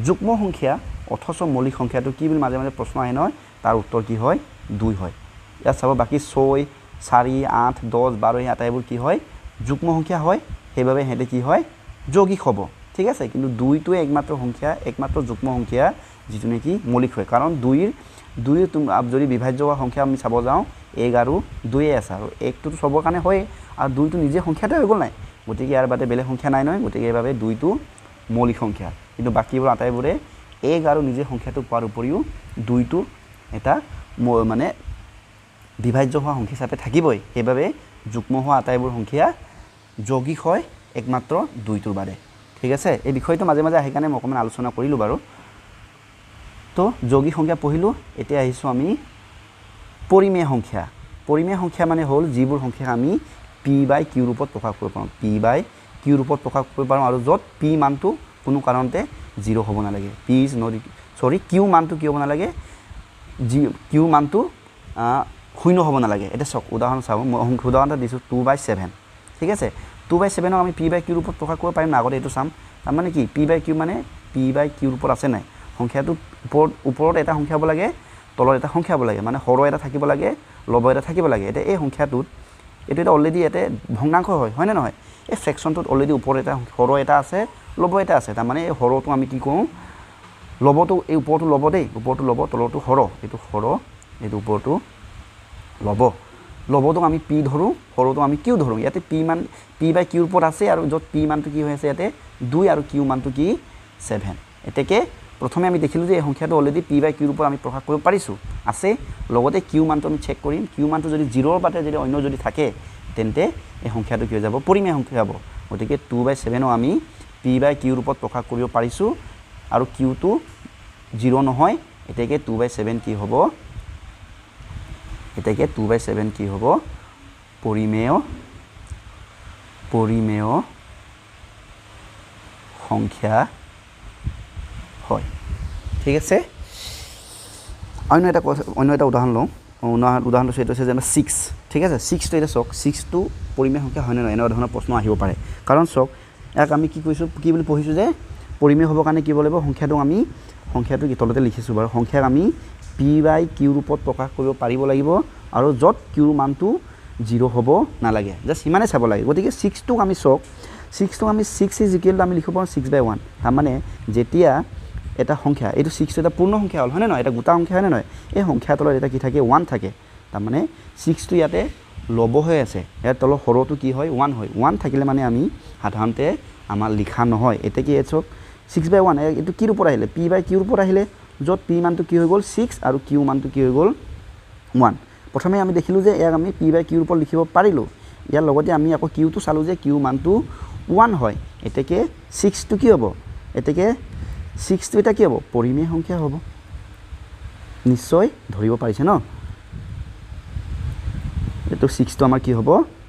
যুগ্ম সংখ্যা অথচ মৌলিক সংখ্যাটো কি বুলি মাজে মাজে প্ৰশ্ন আহে নহয় তাৰ উত্তৰ কি হয় 2 হয় ইয়াত চাব বাকী 6 4 8 10 12 এই আটাইবোৰ কি হয় যুগ্ম সংখ্যা হয় সেইবাবে হেতে কি হয় যৌগিক হ'ব ঠিক আছে কিন্তু 2 টো একমাত্ৰ সংখ্যা একমাত্ৰ যুগ্ম সংখ্যা যিটো নেকি মৌলিক হয় কাৰণ 2 যদি বিভাজ্য হোৱা সংখ্যা আমি চাব যাওঁ 1 আৰু 2 আছে আৰু 1 টো সবৰ কাৰণে হয় আৰু 2 টো নিজে সংখ্যাতে হৈ গ'ল নাই গতিকে ইয়াৰ বাদে বেলেগ সংখ্যা নাই নহয় গতিকে এইভাবে 2 টো মৌলিক সংখ্যা কিন্তু বাকিবোৰ আটাইবোৰে 1 আৰু নিজে সংখ্যাটো পোৱাৰ উপৰিও 2 টো এটা মানে বিভাজ্য হোৱা সংখ্যা হিচাপে থাকিবই সেইবাবে যুগ্ম হোৱা আটাইবোৰ সংখ্যা যৌগিক হয় একমাত্ৰ 2 টোৰ বাদে ঠিক আছে এই বিষয়টো মাজে মাজে আহি কাৰণে মই অকমান আলোচনা কৰিলো বাৰু তো যৌগিক সংখ্যা পঢ়িলো এতিয়া আহিছো আমি পৰিমেয় সংখ্যা মানে হল যিবোৰ সংখ্যা আমি p/q ৰূপত প্ৰকাশ কৰিব পাৰোঁ p/q ৰূপত প্ৰকাশ কৰিব পাৰোঁ আৰু যত p মানটো কোনো কাৰণতে 0 হ'ব নালাগে q মানটো কি হ'ব নালাগে q মানটো 0 হ'ব নালাগে এটা সক উদাহৰণ চাও মই উদাহৰণ এটা দিছো 2/7 ঠিক আছে 2/7 আমি p/q ৰূপত প্ৰকাশ কৰিব পাৰিম না আগতে এটো চাম তাৰ মানে কি p/q মানে p/q ৰূপত আছে নাই সংখ্যাটো ওপৰত এটা সংখ্যা হ'ব লাগে তলত এটা সংখ্যা হ'ব লাগে মানে হৰ এটা থাকিব লাগে লব এটা থাকিব লাগে এটা এই সংখ্যাটোত এটো এটা অলৰেডি এতে ভগ্নাংশ হয় না নহয় এই ফ্ৰেকশনটোত অলৰেডি ওপৰত এটা হৰ এটা আছে লব এটা আছে তাৰ মানে এই হৰটো আমি কি কওঁ লবটো এই ওপৰটো লব দেই ওপৰটো লব তলটো হৰ এটো ওপৰটো লবটো আমি p ধৰো হৰটো আমি q ধৰো ইয়াতে p/q ওপৰত আছে আৰু যত p মানটো কি হৈ আছে ইয়াতে 2 আৰু q মানটো কি 7 এতেকে প্ৰথমে আমি দেখিলো যে এই সংখ্যাটো অলৰেডি p/q ওপৰত আমি প্ৰকাশ কৰিব পাৰিছো আছে লগতে q মানটো আমি চেক কৰিম q মানটো যদি 0 ৰ বাদে যদি অন্য যদি থাকে তেন্তে এই সংখ্যাটো কি হৈ যাব পৰিমেয় সংখ্যা হ'ব গতিকে 2/7 ও আমি p/q ওপৰত প্ৰকাশ কৰিব পাৰিছো আৰু q টো 0 নহয় এতেকে 2/7 কি হ'ব এতেকে 2/7 কি হ'ব পৰিমেয় সংখ্যা হয় ঠিক আছে অন্য এটা উদাহৰণ লওঁ উদাহৰণটো সেইটো আছে যেনে 6 ঠিক আছে 6 টো এটা চক 6 টো পৰিমেয় সংখ্যা হয় নে নহয় এনে ধৰণৰ প্ৰশ্ন আহিব পাৰে কাৰণ চক ইয়াক আমি কি কৈছো কি বুলি পঢ়িছো যে পৰিমেয় হ'ব কাৰণে কি হ'ব লাগিব সংখ্যাটো কি তলতে লিখিছো বাৰু সংখ্যাক আমি p/q ৰূপত প্ৰকাশ কৰিব পাৰিব লাগিব আৰু যত q মানটো 0 হ'ব নালাগে জাস্ট ইমানে চাব লাগে গতিকে 6 টোক আমি চক 6 টোক আমি 6 ইজ ইকুৱেল আমি লিখিব পাৰোঁ 6/1 তাৰ মানে যেতিয়া এটা সংখ্যা এইটো 6 টো এটা পূৰ্ণ সংখ্যা হল হয়নে নহয় এটা গোটা সংখ্যা হয়নে নহয় এই সংখ্যা তলত এটা কি থাকে 1 থাকে তাৰ মানে 6 টো ইয়াতে লব হৈ আছে ইয়াৰ তলত হৰটো কি হয় 1 হয় 1 থাকিলে মানে আমি সাধাৰণতে আমাৰ লিখা নহয় এতে কি এচক 6/1 এটো কি ৰূপত আহিলে p/q ৰূপত আহিলে যত p মানটো কি হৈ গল 6 আৰু q মানটো কি হৈ গল 1 প্ৰথমে আমি দেখিলো যে ইয়াক আমি p/q ৰূপত লিখিব পাৰিলো ইয়াৰ লগতে আমি আকৌ q টো চালো যে q মানটো 1 হয় এতেকে 6 টো কি হ'ব এতেকে 6 টো এটা কি হ'ব পৰিমেয় সংখ্যা হ'ব নিশ্চয় ধৰিব পাৰিছে ন এটো 6 টো আমাৰ কি হ'ব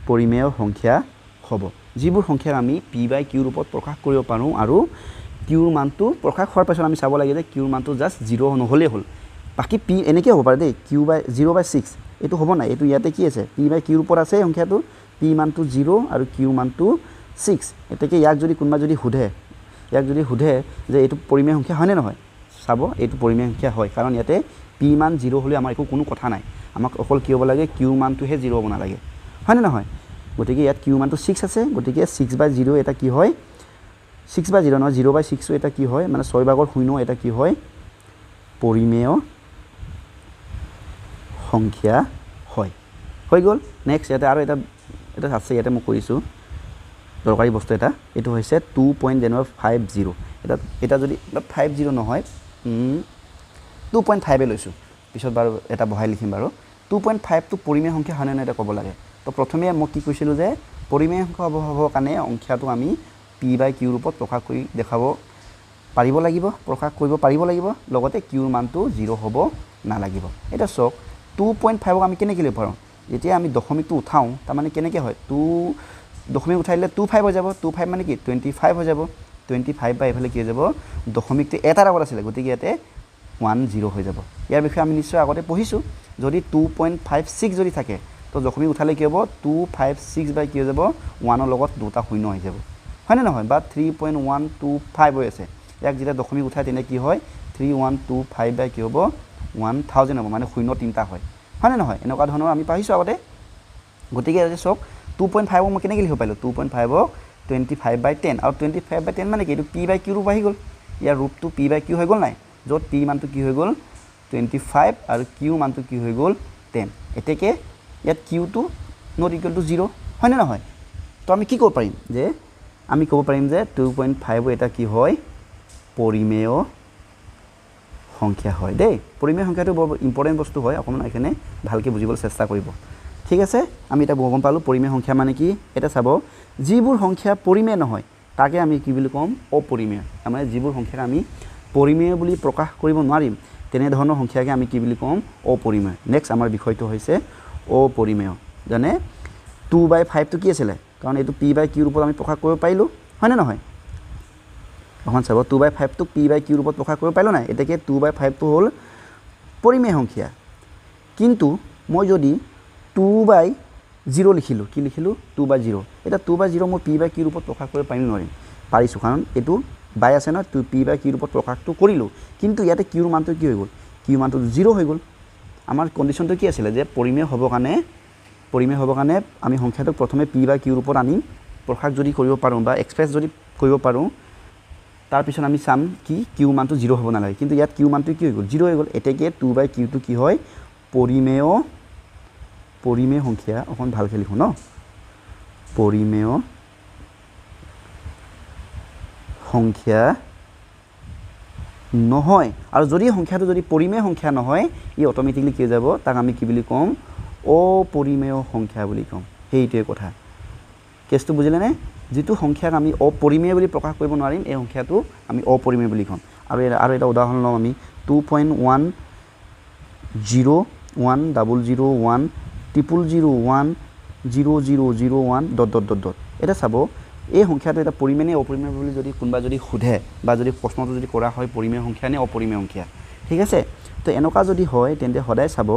পৰিমেয় সংখ্যা হ'ব যিবোৰ সংখ্যা আমি p/q ৰূপত প্ৰকাশ কৰিব পাৰো আৰু q মানটো প্ৰকাশ হোৱাৰ পাছত আমি চাব লাগে যে q মানটো জাস্ট 0 নহলে হল বাকি p এনেকে হ'ব পাৰে দেই q/0/6 এটো হ'ব না এটো ইয়াতে কি আছে p/q ওপৰত আছে সংখ্যাটো p মানটো 0 আৰু q মানটো 6 এতেকে ইয়াক যদি কোনবা যদি হুধে যে এটো পৰিমেয় সংখ্যা হয় নে নহয় চাব এটো পৰিমেয় সংখ্যা হয় কাৰণ ইয়াতে p মান 0 হলে আমাৰ একো কোনো কথা নাই আমাক অকল কি হ'ব লাগে q মানটোহে 0 হ'ব না লাগে হয় নে নহয় গতিকে ইয়াত q মানটো 6 আছে গতিকে 6/0 এটা কি হয় 6/0 নহয় 0/6 এটা কি হয় মানে 6/0 এটা কি হয় পৰিমেয় সংখ্যা হয় হৈ গল নেক্সট এটা আৰু এটা আছে ইয়াতে মই কৰিছো দৰকাৰী বস্তু এটা এটো হৈছে 2.50 এটা যদি 50 নহয় 2.5 এ লৈছো পিছত বাৰু এটা বহাই লিখিম বাৰু 2.5 টো পৰিমেয় সংখ্যা হয় না এটা ক'ব লাগে তো প্ৰথমে মই কি কৈছিলো যে পৰিমেয় সংখ্যা হ'ব কাৰণে সংখ্যাটো আমি p/q ৰূপত প্ৰকাশ কৰি দেখাব পাৰিব লাগিব প্ৰকাশ কৰিব পাৰিব লাগিব লগতে q মানটো 0 হ'ব না লাগিব এটা চক 2.5 আমি কেনেকৈ লিখিব পাৰোঁ যেতিয়া আমি দশমিকটো উঠাও তাৰ মানে কেনেকৈ হয় 2 দশমিক উঠাইলে 25 হৈ যাব 25 মানে কি 25 হৈ যাব 25 বাই এফালে কি হৈ যাব দশমিকটো এটাৰ আগত আছিল গতিকে ইয়াতে 10 হৈ যাব ইয়াৰ বিষয়ে আমি নিশ্চয় আগতে পঢ়িছো যদি 2.56 যদি থাকে তো দশমিক উঠালে কি হ'ব 256 বাই কি হৈ যাব 1 ৰ লগত দুটা শূন্য হৈ যাব হয় না নহয় বা 3.125 হৈ আছে ইয়াক যেতিয়া দশমিক উঠাই তেনে কি হয় 3125 বাই কি হ'ব 1000 হ'ব মানে শূন্য তিনটা হয় হয়নে নহয় এনেকুৱা ধৰণৰ আমি পাইছোঁ আগতে গতিকে চাওক 2.5 মই কেনেকৈ লিখিব পাৰিলোঁ 2.5 25/10 আৰু 25/10 মানে কি এইটো p বাই q ৰূপ আহি গ'ল ইয়াৰ ৰূপটো p বাই q হৈ গ'ল নাই য'ত p মানটো কি হৈ গ'ল 25 আৰু q মানটো কি হৈ গ'ল 10 এতেকে ইয়াত q টো নট ইকুৱেল টু 0 হয়নে নহয় তো আমি কি ক'ব পাৰিম যে আমি ক'ব পাৰিম যে 2.5 এটা কি হয় পৰিমেয় সংখ্যা হয় দেই পৰিমেয় সংখ্যাটো বৰ ইম্পৰ্টেণ্ট বস্তু হয় অকণমান এখানে ভালকৈ বুজিবলৈ চেষ্টা কৰিব ঠিক আছে আমি এটা গম পালোঁ পৰিমেয় সংখ্যা মানে কি এটা চাব যিবোৰ সংখ্যা পৰিমেয় নহয় তাকে আমি কি বুলি ক'ম অপৰিমেয় মানে যিবোৰ সংখ্যাক আমি পৰিমেয় বুলি প্ৰকাশ কৰিব নোৱাৰিম তেনে ধৰণৰ সংখ্যাকে আমি কি বুলি ক'ম অপৰিমেয় নেক্সট আমাৰ বিষয়টো হৈছে অপৰিমেয় জানে 2/5 টো কি আছিল কাৰণ এইটো p বাই q ৰূপত আমি প্ৰকাশ কৰিব পাৰিলোঁ হয়নে নহয় অকণমান চাব 2/5 টোক p বাই q ৰূপত প্ৰকাশ কৰিব পাৰিলোঁ নাই এতেকে 2/5 টো হ'ল পৰিমেয় সংখ্যা কিন্তু মই যদি 2/0 লিখিলোঁ কি লিখিলোঁ 2/0 এটা 2/0 মই p বাই q ৰূপত প্ৰকাশ কৰিব পাৰিম নোৱাৰিম পাৰিছোঁ কাৰণ এইটো বাই আছে ন p বাই q ৰূপত প্ৰকাশটো কৰিলোঁ কিন্তু ইয়াতে q ৰ মানটো কি হৈ গ'ল q মানটো 0 হৈ গ'ল আমাৰ কণ্ডিশ্যনটো কি আছিলে যে পৰিমেয় হ'বৰ কাৰণে আমি সংখ্যাটোক প্ৰথমে p বাই q ৰূপত আনিম প্ৰকাশ যদি কৰিব পাৰোঁ বা এক্সপ্ৰেছ যদি কৰিব পাৰোঁ তাৰপিছত আমি চাম কি q মানটো 0 হ'ব নালাগে কিন্তু ইয়াত q মানটো কি হৈ গ'ল 0 হৈ গ'ল এতেকে 2/q টো কি হয় পৰিমেয় সংখ্যা অকণ ভালকৈ লিখোঁ ন পৰিমেয় সংখ্যা নহয় আৰু যদি সংখ্যাটো যদি পৰিমেয় সংখ্যা নহয় ই অট'মেটিকলি কি হৈ যাব তাক আমি কি বুলি ক'ম অপৰিমেয় সংখ্যা বুলি ক'ম সেইটোৱে কথা কেছটো বুজিলেনে যিটো সংখ্যাক আমি অপৰিমেয় বুলি প্ৰকাশ কৰিব নোৱাৰিম এই সংখ্যাটো আমি অপৰিমেয় বুলি ক'ম আৰু এটা উদাহৰণ লওঁ আমি 2.1 এটা চাব এই সংখ্যাটো এটা পৰিমেয় নে অপৰিমেয় বুলি যদি কোনোবা যদি সোধে বা যদি প্ৰশ্নটো যদি কৰা হয় পৰিমেয় সংখ্যা নে অপৰিমেয় সংখ্যা ঠিক আছে তো এনেকুৱা যদি হয় তেন্তে সদায় চাব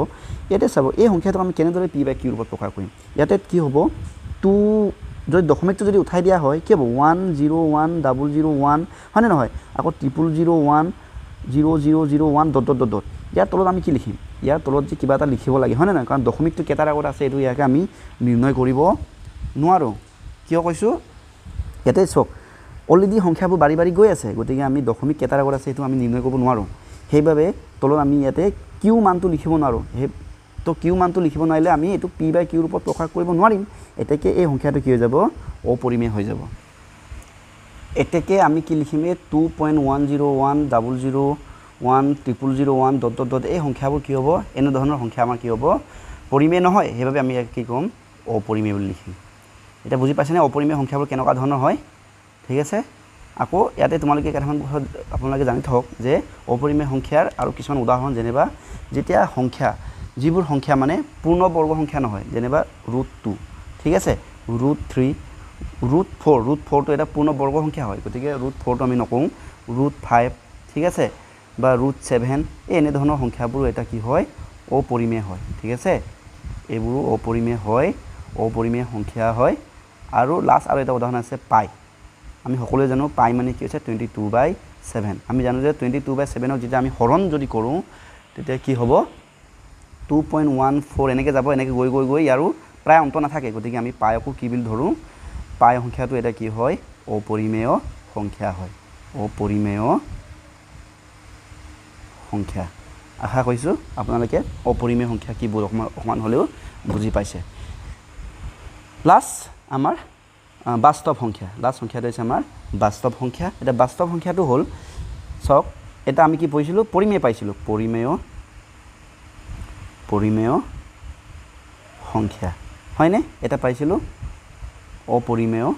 ইয়াতে চাব এই সংখ্যাটো আমি কেনেদৰে p বাই q ৰূপত প্ৰকাশ কৰিম ইয়াতে কি হ'ব 2 যদি দশমিকটো যদি উঠাই দিয়া হয় কি হ'ব 1010001 হয়নে নহয় আকৌ 000100001 ইয়াৰ তলত আমি কি লিখিম ইয়াৰ তলত যে কিবা এটা লিখিব লাগে হয়নে নহয় কাৰণ দশমিকটো কেইটাৰ আগত আছে এইটো ইয়াকে আমি নিৰ্ণয় কৰিব নোৱাৰোঁ কিয় কৈছোঁ ইয়াতে চাওক অলৰেডি সংখ্যাবোৰ বাঢ়ি বাঢ়ি গৈ আছে গতিকে আমি দশমিক কেইটাৰ আগত আছে এইটো আমি নিৰ্ণয় কৰিব নোৱাৰোঁ সেইবাবে তলত আমি ইয়াতে q মানটো লিখিব নোৱাৰোঁ তো q মানটো লিখিব নোৱাৰিলে আমি এইটো p বাই q ৰূপত প্ৰকাশ কৰিব নোৱাৰিম এতেকে এই সংখ্যাটো কি হৈ যাব অপৰিমেয় হৈ যাব এতেকে আমি কি লিখিম 2.101001001 এই সংখ্যাবোৰ কি হ'ব এনে ধৰণৰ সংখ্যা আমাৰ কি হ'ব পৰিমেয় নহয় সেইবাবে আমি কি ক'ম অপৰিমেয় বুলি লিখিম এটা বুজি পাইছেনে অপৰিমেয় সংখ্যাবোৰ কেনেকুৱা ধৰণৰ হয় ঠিক আছে আকৌ ইয়াতে তোমালোকে কেইটামান আপোনালোকে জানি থওক যে অপৰিমেয় সংখ্যাৰ আৰু কিছুমান উদাহৰণ যেনেবা যেতিয়া সংখ্যা যিবোৰ সংখ্যা মানে পূৰ্ণ বৰ্গ সংখ্যা নহয় যেনেবা √2 ঠিক আছে √3 √4 টো এটা পূৰ্ণ বৰ্গ সংখ্যা হয় গতিকে √4 টো আমি নকওঁ √5 ঠিক আছে বা √7 এই এনে ধৰণৰ সংখ্যাবোৰ এটা কি হয় অপৰিমেয় হয় ঠিক আছে এইবোৰো অপৰিমেয় সংখ্যা হয় আৰু লাষ্ট আৰু এটা উদাহৰণ আছে পাই আমি সকলোৱে জানো পাই মানে কি হৈছে 22/7 আমি জানো যে 22/7 যেতিয়া আমি হৰণ যদি কৰোঁ তেতিয়া কি হ'ব 2.14 এনেকৈ যাব এনেকৈ গৈ আৰু প্ৰায় অন্ত নাথাকে গতিকে আমি পাইকো কি বুলি ধৰোঁ পাই সংখ্যাটো এটা কি হয় অপৰিমেয় সংখ্যা হয় অপৰিমেয় সংখ্যা আশা কৰিছোঁ আপোনালোকে অপৰিমেয় সংখ্যা কি বোৰ অকমান হ'লেও বুজি পাইছে লাষ্ট আমাৰ বাস্তৱ সংখ্যা লাষ্ট সংখ্যাটো হৈছে আমাৰ বাস্তৱ সংখ্যা এটা বাস্তৱ সংখ্যাটো হ'ল চাওক এটা আমি কি পঢ়িছিলোঁ পৰিমেয় পাইছিলোঁ পৰিমেয় সংখ্যা হয়নে এটা পাইছিলোঁ অপৰিমেয়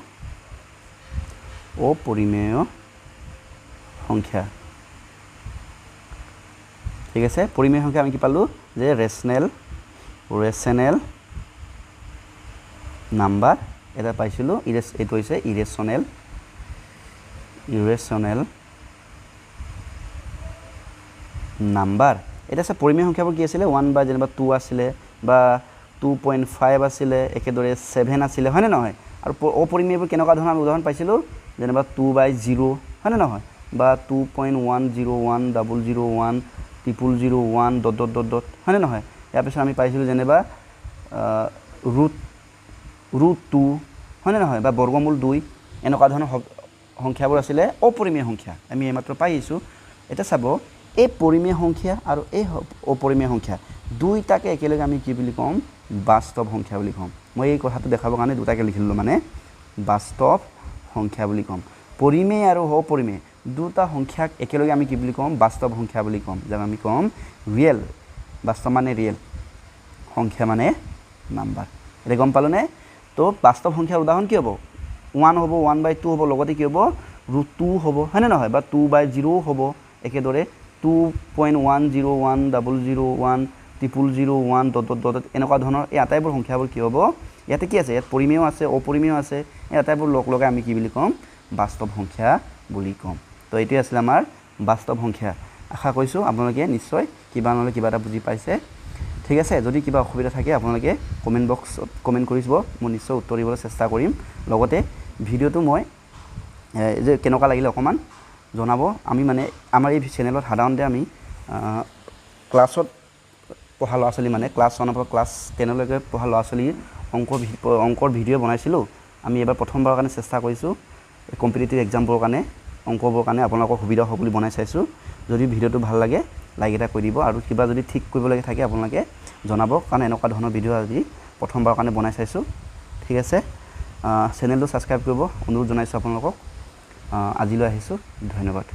সংখ্যা ঠিক আছে পৰিমেয় সংখ্যা আমি কি পালোঁ যে ৰেচনেল নাম্বাৰ এটা পাইছিলোঁ এইটো হৈছে ইৰেচনেল নাম্বাৰ এটা আছে পৰিমেয় সংখ্যাবোৰ কি আছিলে 1 বা যেনিবা 2 আছিলে বা 2.5 আছিলে একেদৰে 7 আছিলে হয়নে নহয় আৰু অপৰিমেয়বোৰ কেনেকুৱা ধৰণৰ উদাহৰণ পাইছিলোঁ যেনিবা 2/0 হয়নে নহয় বা 2.1010010001 হয়নে নহয় ইয়াৰ পিছত আমি পাইছিলোঁ যেনিবা ৰুট 2 হয়নে নহয় বা বৰ্গমূল 2 এনেকুৱা ধৰণৰ সংখ্যাবোৰ আছিলে অপৰিমেয় সংখ্যা আমি এইমাত্ৰ পাই আহিছোঁ এটা চাব এই পৰিমেয় সংখ্যা আৰু এই অপৰিমেয় সংখ্যা দুইটাকে একেলগে আমি কি বুলি ক'ম বাস্তৱ সংখ্যা বুলি ক'ম মই এই কথাটো দেখাবৰ কাৰণে দুটাকে লিখিলোঁ মানে বাস্তৱ সংখ্যা বুলি ক'ম পৰিমেয় আৰু অপৰিমেয় দুটা সংখ্যাক একেলগে আমি কি বুলি ক'ম বাস্তৱ সংখ্যা বুলি ক'ম যাক আমি ক'ম ৰিয়েল বাস্তৱ মানে ৰিয়েল সংখ্যা মানে নাম্বাৰ এটা গম পালোনে তো বাস্তৱ সংখ্যাৰ উদাহৰণ কি হ'ব 1 হ'ব 1/2 হ'ব লগতে কি হ'ব √2 হ'ব হয়নে নহয় বা 2/0 হ'ব একেদৰে 2.101001001 এনেকুৱা ধৰণৰ এই আটাইবোৰ সংখ্যাবোৰ কি হ'ব ইয়াতে কি আছে ইয়াত পৰিমেয় আছে অপৰিমেয় আছে এই আটাইবোৰ লগে আমি কি বুলি ক'ম বাস্তৱ সংখ্যা বুলি ক'ম তো এইটোৱে আছিল আমাৰ বাস্তৱ সংখ্যা আশা কৰিছোঁ আপোনালোকে নিশ্চয় কিবা নহ'লে কিবা এটা বুজি পাইছে ঠিক আছে যদি কিবা অসুবিধা থাকে আপোনালোকে কমেণ্ট বক্সত কমেণ্ট কৰি দিব মই নিশ্চয় উত্তৰ দিবলৈ চেষ্টা কৰিম লগতে ভিডিঅ'টো মই যে কেনেকুৱা লাগিলে অকণমান জনাব আমি মানে আমাৰ এই চেনেলত সাধাৰণতে আমি ক্লাছত পঢ়া ল'ৰা ছোৱালী মানে ক্লাছ 1 পৰা ক্লাছ 10 লৈকে পঢ়া ল'ৰা ছোৱালীৰ অংকৰ ভিডিঅ' বনাইছিলোঁ আমি এবাৰ প্ৰথমবাৰৰ কাৰণে চেষ্টা কৰিছোঁ কম্পিটিটিভ এক্সামবোৰৰ কাৰণে অংকবোৰৰ কাৰণে আপোনালোকৰ সুবিধা হ'ব বুলি বনাই চাইছোঁ যদি ভিডিঅ'টো ভাল লাগে লাইক এটা কৰি দিব আৰু কিবা যদি ঠিক কৰিবলগীয়া থাকে আপোনালোকে জনাব কাৰণ এনেকুৱা ধৰণৰ ভিডিঅ' আজি প্ৰথমবাৰৰ কাৰণে বনাই চাইছোঁ ঠিক আছে চেনেলটো ছাবস্ক্ৰাইব কৰিব অনুৰোধ জনাইছোঁ আপোনালোকক আজিলৈ আহিছোঁ ধন্যবাদ